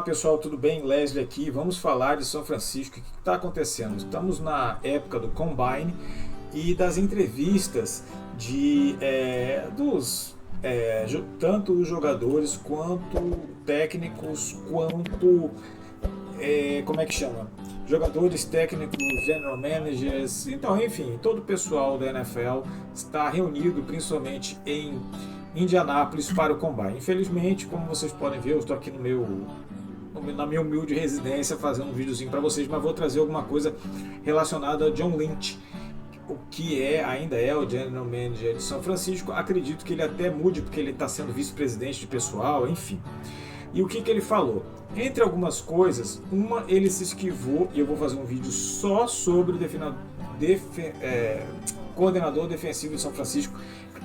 pessoal, tudo bem? Leslie aqui. Vamos falar de São Francisco. O que está acontecendo? Estamos na época do Combine e das entrevistas dos tanto os jogadores quanto técnicos, quanto como é que chama? Jogadores, técnicos, general managers, então, enfim, todo o pessoal da NFL está reunido principalmente em Indianápolis para o Combine. Infelizmente, como vocês podem ver, eu estou aqui na minha humilde residência fazendo um videozinho para vocês, mas vou trazer alguma coisa relacionada a John Lynch, o que ainda é o General Manager de São Francisco. Acredito que ele até mude porque ele está sendo vice-presidente de pessoal, enfim. E o que ele falou? Entre algumas coisas, ele se esquivou, e eu vou fazer um vídeo só sobre o coordenador defensivo de São Francisco.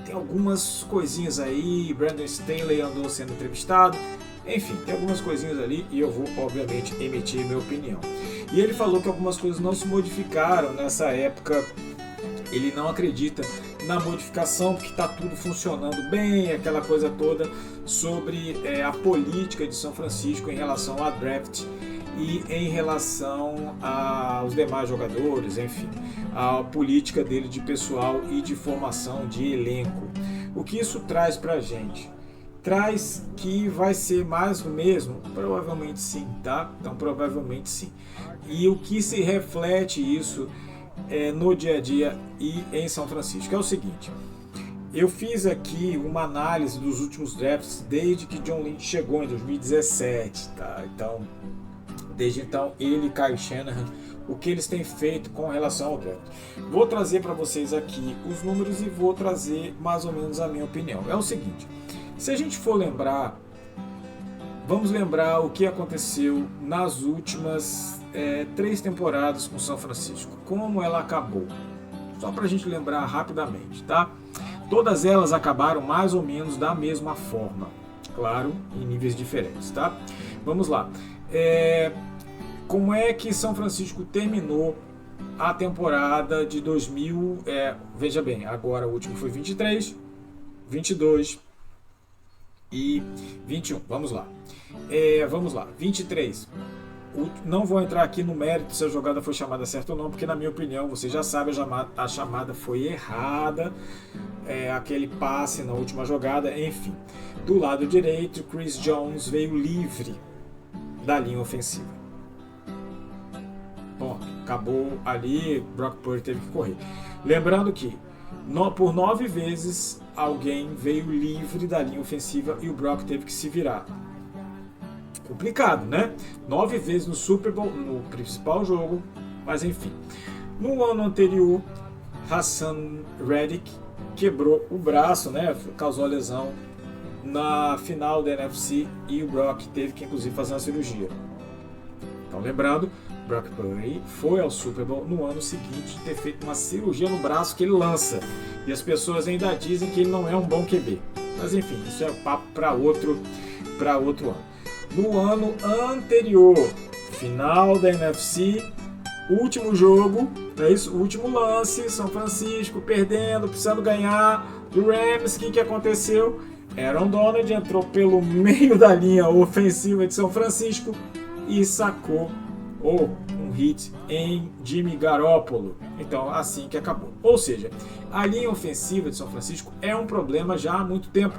Tem algumas coisinhas aí, Brandon Staley andou sendo entrevistado, enfim, tem algumas coisinhas ali e eu vou, obviamente, emitir minha opinião. E ele falou que algumas coisas não se modificaram nessa época, ele não acredita na modificação, porque está tudo funcionando bem, aquela coisa toda sobre a política de São Francisco em relação a draft e em relação aos demais jogadores, enfim, a política dele de pessoal e de formação de elenco. O que isso traz para a gente? Traz que vai ser mais do mesmo? Provavelmente sim, tá? Então provavelmente sim. E o que se reflete isso no dia a dia e em São Francisco é o seguinte: eu fiz aqui uma análise dos últimos drafts desde que John Lynch chegou em 2017, tá? Então, desde então, ele e Kyle Shanahan, o que eles têm feito com relação ao draft. Vou trazer para vocês aqui os números e vou trazer mais ou menos a minha opinião. É o seguinte: se a gente for lembrar, vamos lembrar o que aconteceu nas últimas 3 temporadas com São Francisco, como ela acabou, só para a gente lembrar rapidamente, tá? Todas elas acabaram mais ou menos da mesma forma, claro, em níveis diferentes, tá? Vamos lá. Como é que São Francisco terminou a temporada de 2000? Veja bem, agora o último foi 23, 22 e 21. Vamos lá. 23. Não vou entrar aqui no mérito se a jogada foi chamada certa ou não, porque na minha opinião, você já sabe, a chamada foi errada, aquele passe na última jogada, enfim. Do lado direito, Chris Jones veio livre da linha ofensiva. Bom, acabou ali, Brock Purdy teve que correr. Lembrando que por 9 vezes alguém veio livre da linha ofensiva e o Brock teve que se virar. Complicado, né? 9 vezes no Super Bowl, no principal jogo, mas enfim. No ano anterior, Hassan Reddick quebrou o braço, né? Causou lesão na final da NFC e o Brock teve que inclusive fazer uma cirurgia. Então, lembrando, Brock Purdy foi ao Super Bowl no ano seguinte de ter feito uma cirurgia no braço que ele lança. E as pessoas ainda dizem que ele não é um bom QB. Mas enfim, isso é papo para outro ano. No ano anterior, final da NFC, último jogo, é isso? Último lance, São Francisco perdendo, precisando ganhar do Rams. O que aconteceu? Aaron Donald entrou pelo meio da linha ofensiva de São Francisco e sacou um hit em Jimmy Garoppolo. Então, assim que acabou. Ou seja, a linha ofensiva de São Francisco é um problema já há muito tempo.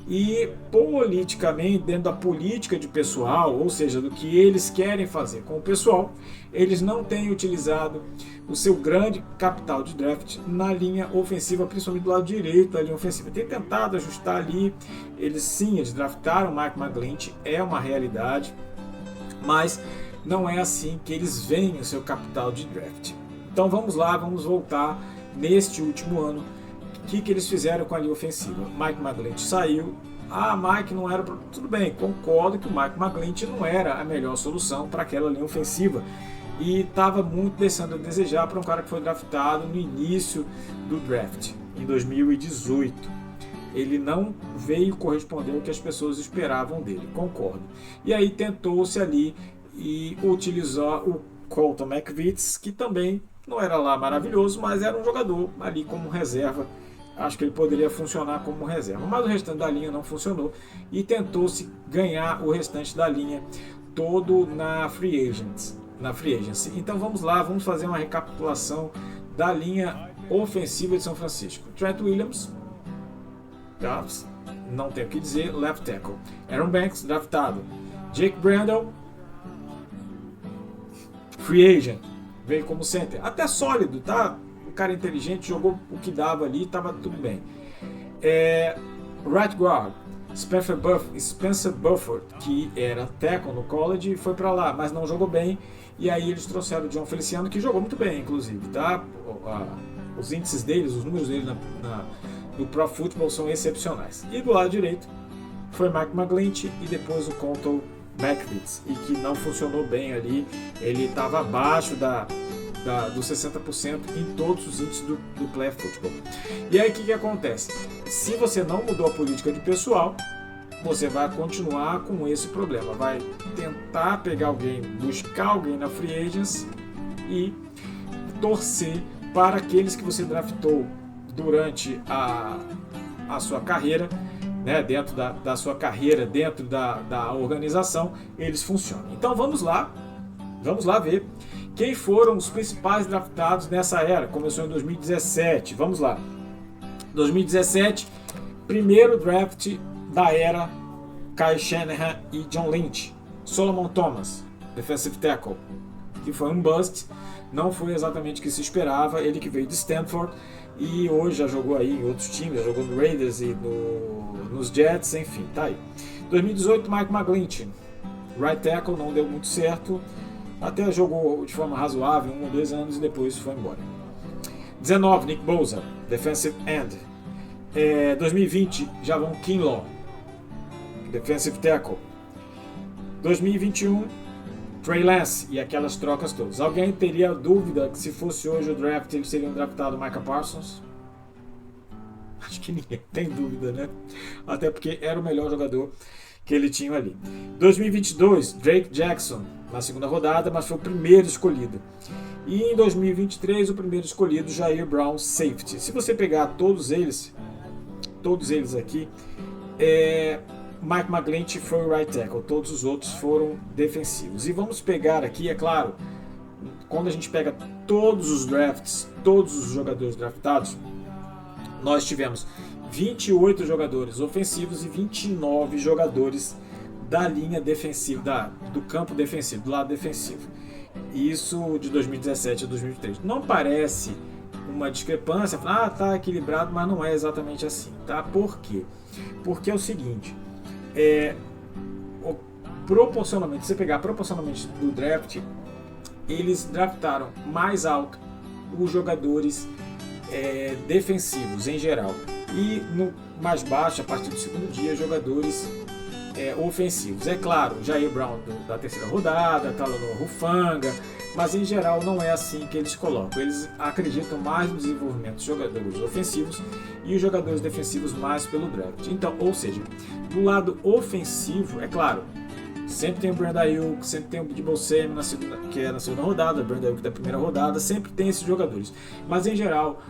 E politicamente, dentro da política de pessoal, ou seja, do que eles querem fazer com o pessoal, eles não têm utilizado o seu grande capital de draft na linha ofensiva, principalmente do lado direito da linha ofensiva. Tem tentado ajustar ali, eles draftaram o Mike McGlinchey, é uma realidade, mas não é assim que eles veem o seu capital de draft. Então vamos lá, vamos voltar neste último ano. O que eles fizeram com a linha ofensiva? Mike McGlinchey saiu. Mike não era... Tudo bem, concordo que o Mike McGlinchey não era a melhor solução para aquela linha ofensiva. E estava muito deixando a desejar para um cara que foi draftado no início do draft, em 2018. Ele não veio corresponder ao que as pessoas esperavam dele, concordo. E aí tentou-se ali e utilizar o Colton McVitz, que também não era lá maravilhoso, mas era um jogador ali como reserva. Acho que ele poderia funcionar como reserva, mas o restante da linha não funcionou e tentou-se ganhar o restante da linha todo na Free Agency. Então vamos lá, vamos fazer uma recapitulação da linha ofensiva de São Francisco. Trent Williams, tá? Não tem o que dizer, left tackle. Aaron Banks, draftado. Jake Brendel, free agent, veio como center. Até sólido, tá? Um cara inteligente, jogou o que dava ali, tava tudo bem. Right guard, Spencer Burford, que era tackle no college, foi para lá, mas não jogou bem. E aí eles trouxeram o John Feliciano, que jogou muito bem, inclusive, tá? Os índices deles, os números dele no Pro Football são excepcionais. E do lado direito foi Mike McGlinchey e depois o Colton McVitz, e que não funcionou bem ali. Ele estava abaixo dos 60% em todos os índices do Play Football. E aí o que acontece? Se você não mudou a política de pessoal, você vai continuar com esse problema. Vai tentar pegar alguém, buscar alguém na Free Agents e torcer para aqueles que você draftou durante a sua carreira, né, dentro da sua carreira, dentro da organização, eles funcionam. Então vamos lá ver quem foram os principais draftados nessa era. Começou em 2017, vamos lá. 2017, primeiro draft da era Kyle Shanahan e John Lynch. Solomon Thomas, defensive tackle, que foi um bust, não foi exatamente o que se esperava. Ele que veio de Stanford e hoje já jogou aí em outros times, já jogou no Raiders e nos Jets, enfim, tá aí. 2018, Mike McGlinchey, right tackle, não deu muito certo, até jogou de forma razoável, 1 ou 2 anos e depois foi embora. 19, Nick Bosa, defensive end. 2020, Javon Kinlaw, defensive tackle. 2021, Trey Lance, e aquelas trocas todas. Alguém teria dúvida que se fosse hoje o draft eles seriam draftado Micah Parsons? Acho que ninguém tem dúvida, né? Até porque era o melhor jogador que ele tinha ali. 2022, Drake Jackson, na segunda rodada, mas foi o primeiro escolhido. E em 2023, o primeiro escolhido, Jair Brown, safety. Se você pegar todos eles aqui, Mike McGlinchey foi o right tackle, todos os outros foram defensivos. E vamos pegar aqui, é claro, quando a gente pega todos os drafts, todos os jogadores draftados, nós tivemos 28 jogadores ofensivos e 29 jogadores da linha defensiva, do campo defensivo, do lado defensivo. Isso de 2017 a 2023. Não parece uma discrepância, tá equilibrado, mas não é exatamente assim, tá? Por quê? Porque é o seguinte, proporcionalmente, se você pegar proporcionalmente do draft, eles draftaram mais alto os jogadores defensivos em geral, e no mais baixo, a partir do segundo dia, jogadores ofensivos. É claro, Jair Brown da terceira rodada, Talanoa Hufanga, mas em geral não é assim que eles colocam. Eles acreditam mais no desenvolvimento dos jogadores ofensivos e os jogadores defensivos mais pelo draft. Então, ou seja, do lado ofensivo, é claro, sempre tem o Brandon Ayuk, sempre tem o Deebo Samuel que é na segunda rodada, o Brandon Ayuk da primeira rodada, sempre tem esses jogadores. Mas em geral,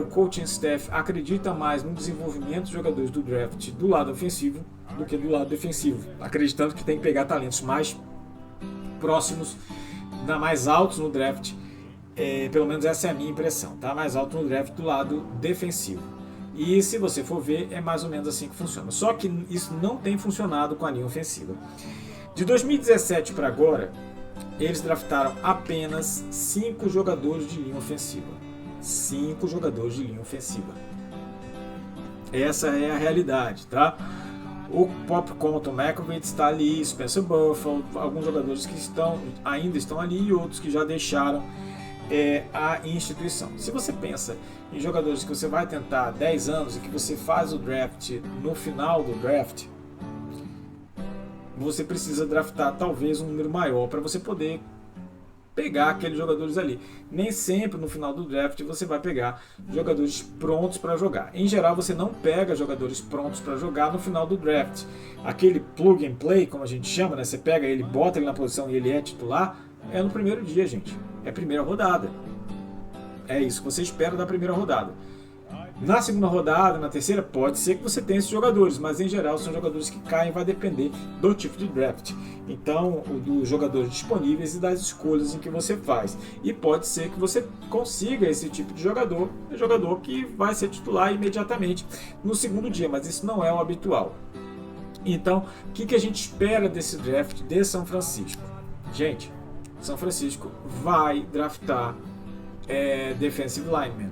o coaching staff acredita mais no desenvolvimento dos jogadores do draft do lado ofensivo do que do lado defensivo, acreditando que tem que pegar talentos mais próximos, mais altos no draft, pelo menos essa é a minha impressão, tá? Mais alto no draft do lado defensivo. E se você for ver, é mais ou menos assim que funciona. Só que isso não tem funcionado com a linha ofensiva. De 2017 para agora, eles draftaram apenas 5 jogadores de linha ofensiva. 5 jogadores de linha ofensiva. Essa é a realidade, tá? O próprio Colton McVitz está ali, Spencer Burford, alguns jogadores que ainda estão ali e outros que já deixaram a instituição. Se você pensa em jogadores que você vai tentar 10 anos e que você faz o draft no final do draft, você precisa draftar talvez um número maior para você poder pegar aqueles jogadores ali. Nem sempre no final do draft você vai pegar jogadores prontos para jogar. Em geral você não pega jogadores prontos para jogar no final do draft. Aquele plug and play, como a gente chama, né? Você pega ele, bota ele na posição e ele é titular, é no primeiro dia, gente. É primeira rodada. É isso que você espera da primeira rodada. Na segunda rodada, na terceira, pode ser que você tenha esses jogadores, mas em geral são jogadores que caem, vai depender do tipo de draft. Então, dos jogadores disponíveis e das escolhas em que você faz. E pode ser que você consiga esse tipo de jogador que vai ser titular imediatamente no segundo dia, mas isso não é o habitual. Então, o que a gente espera desse draft de São Francisco? Gente, São Francisco vai draftar defensive lineman.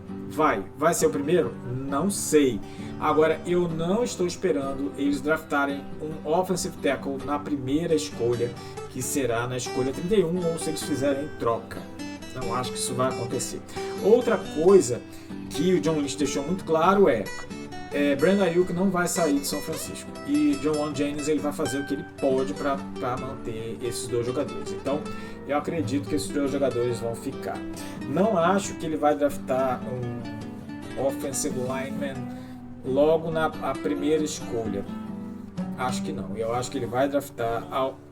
Vai ser o primeiro? Não sei. Agora, eu não estou esperando eles draftarem um offensive tackle na primeira escolha, que será na escolha 31, ou se eles fizerem troca. Não acho que isso vai acontecer. Outra coisa que o John Lynch deixou muito claro Brandon Aiyuk não vai sair de São Francisco. E John Jennings ele vai fazer o que ele pode para manter esses dois jogadores. Então, eu acredito que esses dois jogadores vão ficar. Não acho que ele vai draftar um offensive lineman logo na primeira escolha. Acho que não. Eu acho que ele vai draftar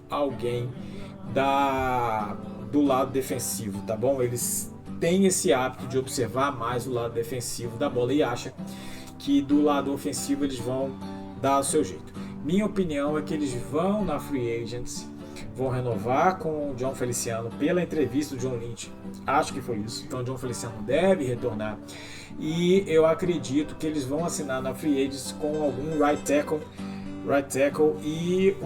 alguém do lado defensivo, tá bom? Eles têm esse hábito de observar mais o lado defensivo da bola e acha que do lado ofensivo eles vão dar o seu jeito. Minha opinião é que eles vão na Free Agents, vão renovar com o John Feliciano pela entrevista do John Lynch. Acho que foi isso. Então o John Feliciano deve retornar. E eu acredito que eles vão assinar na Free Agents com algum right tackle e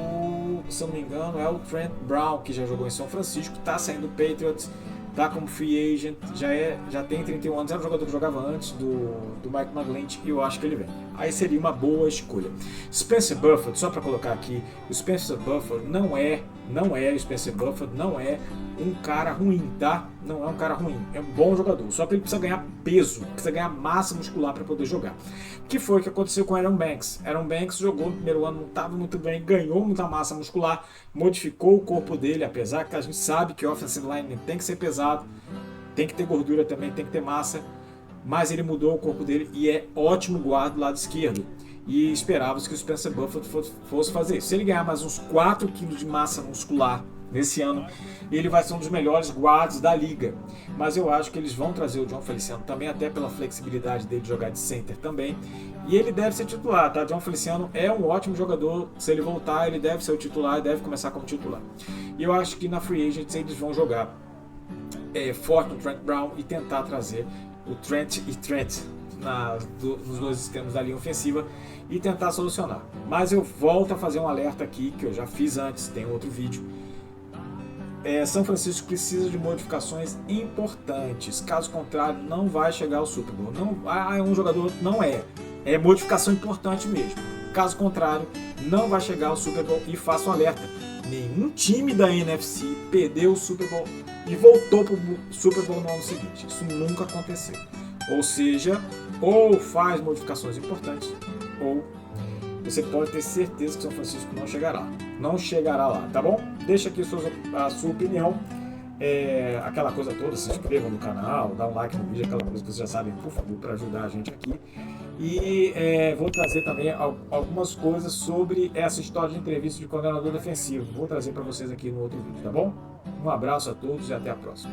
se eu não me engano, é o Trent Brown, que já jogou em São Francisco, está saindo do Patriots, está como free agent, já tem 31 anos, era um jogador que jogava antes do Mike McGlinchey e eu acho que ele vem. Aí seria uma boa escolha. Spencer Burford, só para colocar aqui, o Spencer Burford não é um cara ruim, tá? Não é um cara ruim, é um bom jogador, só que ele precisa ganhar peso, precisa ganhar massa muscular para poder jogar. Que foi o que aconteceu com Aaron Banks. Aaron Banks jogou no primeiro ano, não estava muito bem, ganhou muita massa muscular, modificou o corpo dele, apesar que a gente sabe que o offensive line tem que ser pesado, tem que ter gordura também, tem que ter massa, mas ele mudou o corpo dele e é ótimo guarda do lado esquerdo. E esperava-se que o Spencer Burford fosse fazer isso. Se ele ganhar mais uns 4 kg de massa muscular nesse ano, ele vai ser um dos melhores guardas da liga. Mas eu acho que eles vão trazer o John Feliciano também, até pela flexibilidade dele de jogar de center também. E ele deve ser titular, tá? John Feliciano é um ótimo jogador. Se ele voltar, ele deve ser o titular, deve começar como titular. E eu acho que na Free Agents eles vão jogar forte no Trent Brown e tentar trazer o Trent nos dois sistemas da linha ofensiva e tentar solucionar. Mas eu volto a fazer um alerta aqui, que eu já fiz antes, tem outro vídeo. São Francisco precisa de modificações importantes, caso contrário não vai chegar ao Super Bowl. É um jogador, não é modificação importante mesmo. Caso contrário, não vai chegar ao Super Bowl. E faço um alerta, nenhum time da NFC perdeu o Super Bowl e voltou para o Super Bowl no ano seguinte. Isso nunca aconteceu. Ou seja, ou faz modificações importantes, ou você pode ter certeza que São Francisco não chegará lá, tá bom? Deixa aqui a sua opinião, aquela coisa toda, se inscreva no canal, dá um like no vídeo, aquela coisa que vocês já sabem, por favor, para ajudar a gente aqui. E vou trazer também algumas coisas sobre essa história de entrevista de coordenador defensivo. Vou trazer para vocês aqui no outro vídeo, tá bom? Um abraço a todos e até a próxima.